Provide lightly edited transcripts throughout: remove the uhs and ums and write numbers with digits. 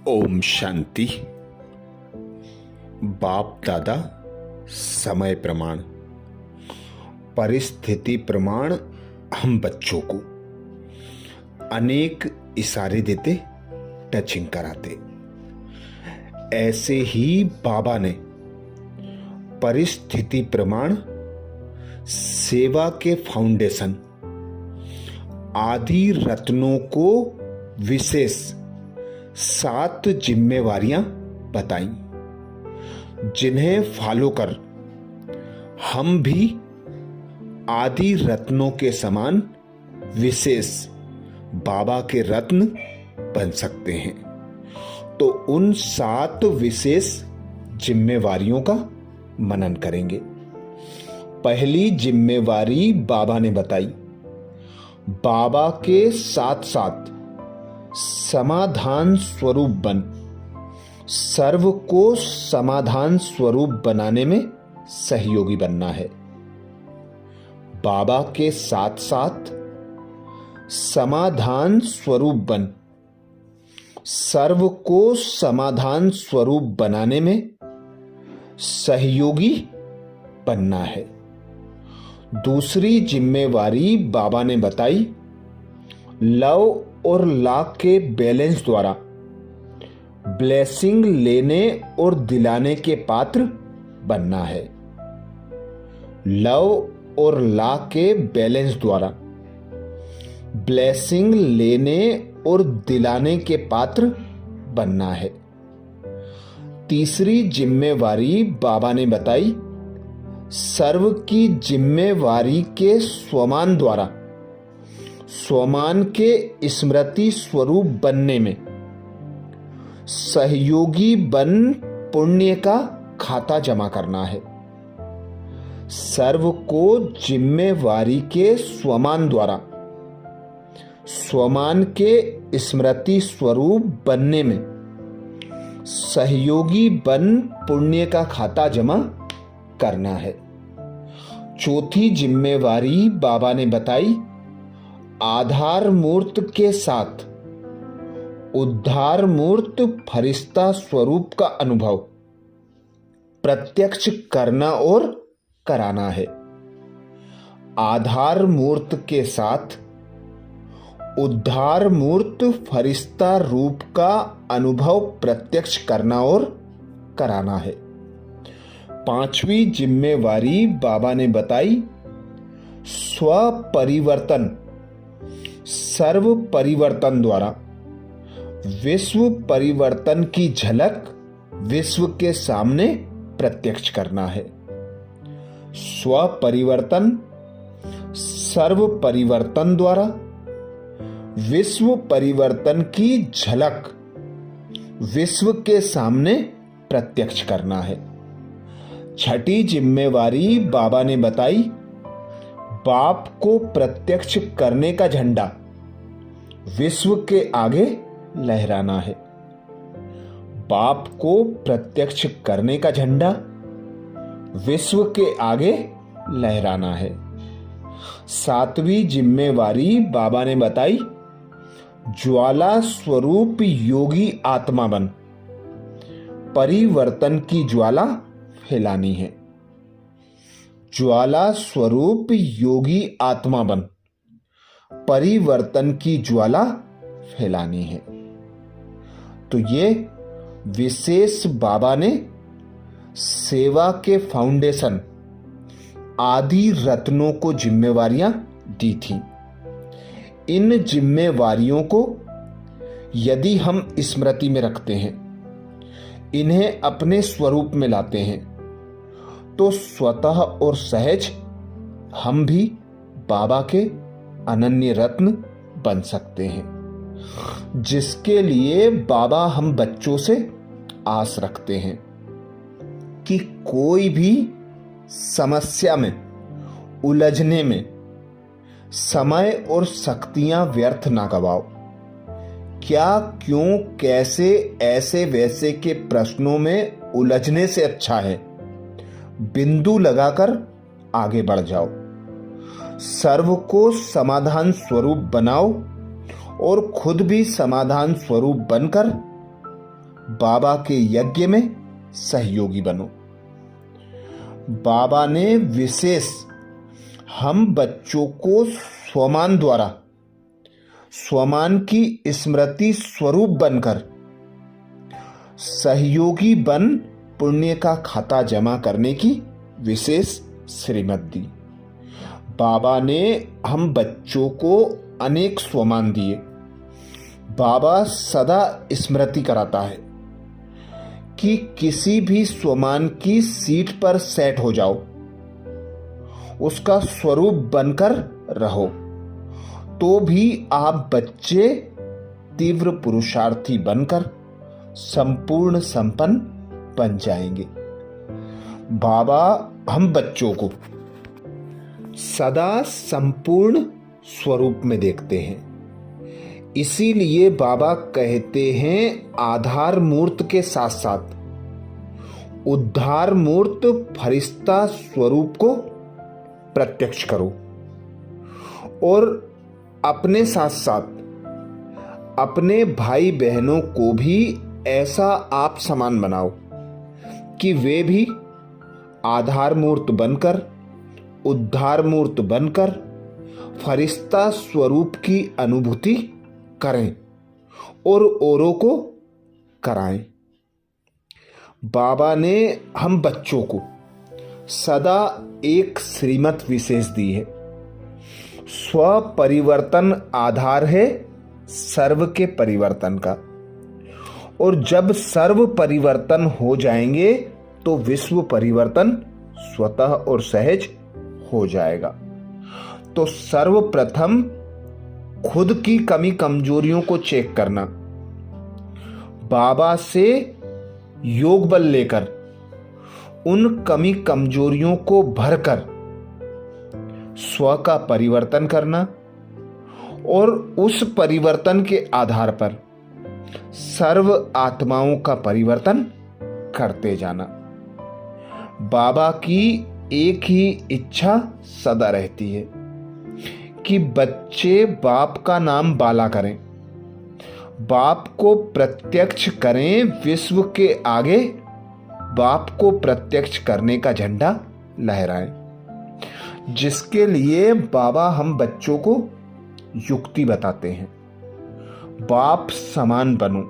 ओम शांति। बाप दादा समय प्रमाण, परिस्थिति प्रमाण हम बच्चों को अनेक इशारे देते, टचिंग कराते। ऐसे ही बाबा ने परिस्थिति प्रमाण सेवा के फाउंडेशन आदि रत्नों को विशेष 7 जिम्मेवारियां बताई, जिन्हें फॉलो कर हम भी आदि रत्नों के समान विशेष बाबा के रत्न बन सकते हैं। तो उन 7 विशेष जिम्मेवारियों का मनन करेंगे। पहली जिम्मेवारी बाबा ने बताई, बाबा के साथ साथ समाधान स्वरूप बन, सर्व को समाधान स्वरूप बनाने में सहयोगी बनना है। बाबा के साथ साथ समाधान स्वरूप बन, सर्व को समाधान स्वरूप बनाने में सहयोगी बनना है। दूसरी जिम्मेवारी बाबा ने बताई, लव और लाख के बैलेंस द्वारा ब्लेसिंग लेने और दिलाने के पात्र बनना है। लव और लाख के बैलेंस द्वारा ब्लेसिंग लेने और दिलाने के पात्र बनना है। तीसरी जिम्मेवारी बाबा ने बताई, सर्व की जिम्मेवारी के स्वमान द्वारा स्वमान के स्मृति स्वरूप बनने में सहयोगी बन पुण्य का खाता जमा करना है। सर्व को जिम्मेवारी के स्वमान द्वारा स्वमान के स्मृति स्वरूप बनने में सहयोगी बन पुण्य का खाता जमा करना है। चौथी जिम्मेवारी बाबा ने बताई, आधार मूर्त के साथ उद्धार मूर्त फरिश्ता स्वरूप का अनुभव प्रत्यक्ष करना और कराना है। आधार मूर्त के साथ उद्धार मूर्त फरिश्ता रूप का अनुभव प्रत्यक्ष करना और कराना है। पांचवी जिम्मेवारी बाबा ने बताई, स्व परिवर्तन सर्व परिवर्तन द्वारा विश्व परिवर्तन की झलक विश्व के सामने प्रत्यक्ष करना है। स्व परिवर्तन सर्व परिवर्तन द्वारा विश्व परिवर्तन की झलक विश्व के सामने प्रत्यक्ष करना है। छठी जिम्मेवारी बाबा ने बताई, बाप को प्रत्यक्ष करने का झंडा विश्व के आगे लहराना है। बाप को प्रत्यक्ष करने का झंडा विश्व के आगे लहराना है। सातवीं जिम्मेवारी बाबा ने बताई, ज्वाला स्वरूप योगी आत्मा बन परिवर्तन की ज्वाला फैलानी है। ज्वाला स्वरूप योगी आत्मा बन परिवर्तन की ज्वाला फैलानी है। तो ये विशेष बाबा ने सेवा के फाउंडेशन आदि रत्नों को जिम्मेवारियां दी थी। इन जिम्मेवारियों को यदि हम स्मृति में रखते हैं, इन्हें अपने स्वरूप में लाते हैं, तो स्वतः और सहज हम भी बाबा के अनन्य रत्न बन सकते हैं, जिसके लिए बाबा हम बच्चों से आस रखते हैं कि कोई भी समस्या में उलझने में समय और शक्तियां व्यर्थ ना गवाओ। क्या, क्यों, कैसे, ऐसे वैसे के प्रश्नों में उलझने से अच्छा है बिंदु लगाकर आगे बढ़ जाओ। सर्व को समाधान स्वरूप बनाओ और खुद भी समाधान स्वरूप बनकर बाबा के यज्ञ में सहयोगी बनो। बाबा ने विशेष हम बच्चों को स्वमान द्वारा स्वमान की स्मृति स्वरूप बनकर सहयोगी बन पुण्य का खाता जमा करने की विशेष श्रीमत दी। बाबा ने हम बच्चों को अनेक स्वमान दिए। बाबा सदा स्मृति कराता है कि किसी भी स्वमान की सीट पर सेट हो जाओ, उसका स्वरूप बनकर रहो, तो भी आप बच्चे तीव्र पुरुषार्थी बनकर संपूर्ण संपन्न बन जाएंगे। बाबा हम बच्चों को सदा संपूर्ण स्वरूप में देखते हैं। इसीलिए बाबा कहते हैं आधार मूर्त के साथ साथ उद्धार मूर्त फरिश्ता स्वरूप को प्रत्यक्ष करो और अपने साथ साथ अपने भाई बहनों को भी ऐसा आप समान बनाओ कि वे भी आधार मूर्त बनकर उद्धार मूर्त बनकर फरिश्ता स्वरूप की अनुभूति करें और औरों को कराएं। बाबा ने हम बच्चों को सदा एक श्रीमत विशेष दी है। स्व परिवर्तन आधार है सर्व के परिवर्तन का, और जब सर्व परिवर्तन हो जाएंगे तो विश्व परिवर्तन स्वतः और सहज हो जाएगा। तो सर्वप्रथम खुद की कमी कमजोरियों को चेक करना, बाबा से योग बल लेकर उन कमी कमजोरियों को भरकर स्व का परिवर्तन करना और उस परिवर्तन के आधार पर सर्व आत्माओं का परिवर्तन करते जाना। बाबा की एक ही इच्छा सदा रहती है कि बच्चे बाप का नाम बाला करें, बाप को प्रत्यक्ष करें, विश्व के आगे बाप को प्रत्यक्ष करने का झंडा लहराएं। जिसके लिए बाबा हम बच्चों को युक्ति बताते हैं। बाप समान बनो,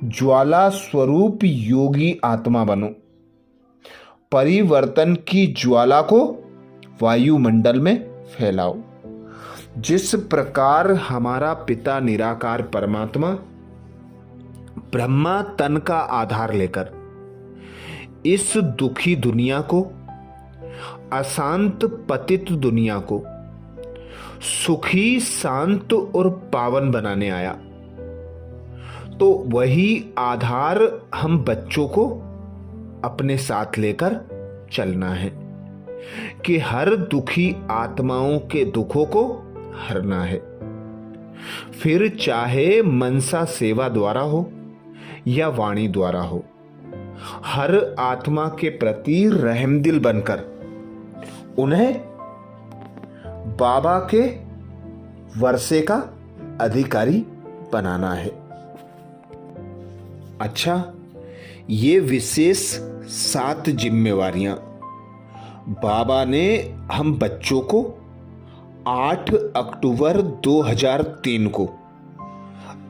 ज्वाला स्वरूप योगी आत्मा बनो, परिवर्तन की ज्वाला को वायुमंडल में फैलाओ। जिस प्रकार हमारा पिता निराकार परमात्मा ब्रह्मा तन का आधार लेकर इस दुखी दुनिया को, अशांत पतित दुनिया को सुखी, शांत और पावन बनाने आया, तो वही आधार हम बच्चों को अपने साथ लेकर चलना है कि हर दुखी आत्माओं के दुखों को हरना है। फिर चाहे मनसा सेवा द्वारा हो या वाणी द्वारा हो, हर आत्मा के प्रति रहमदिल बनकर उन्हें बाबा के वर्षे का अधिकारी बनाना है। अच्छा, ये विशेष 7 जिम्मेवारियां बाबा ने हम बच्चों को 8 अक्टूबर 2003 को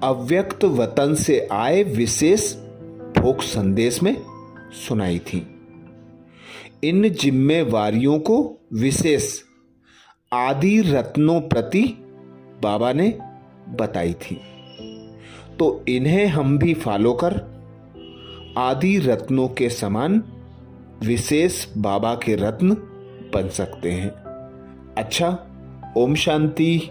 अव्यक्त वतन से आए विशेष भोग संदेश में सुनाई थी। इन जिम्मेवारियों को विशेष आदि रत्नों प्रति बाबा ने बताई थी, तो इन्हें हम भी फॉलो कर आदि रत्नों के समान विशेष बाबा के रत्न बन सकते हैं। अच्छा, ओम शांति।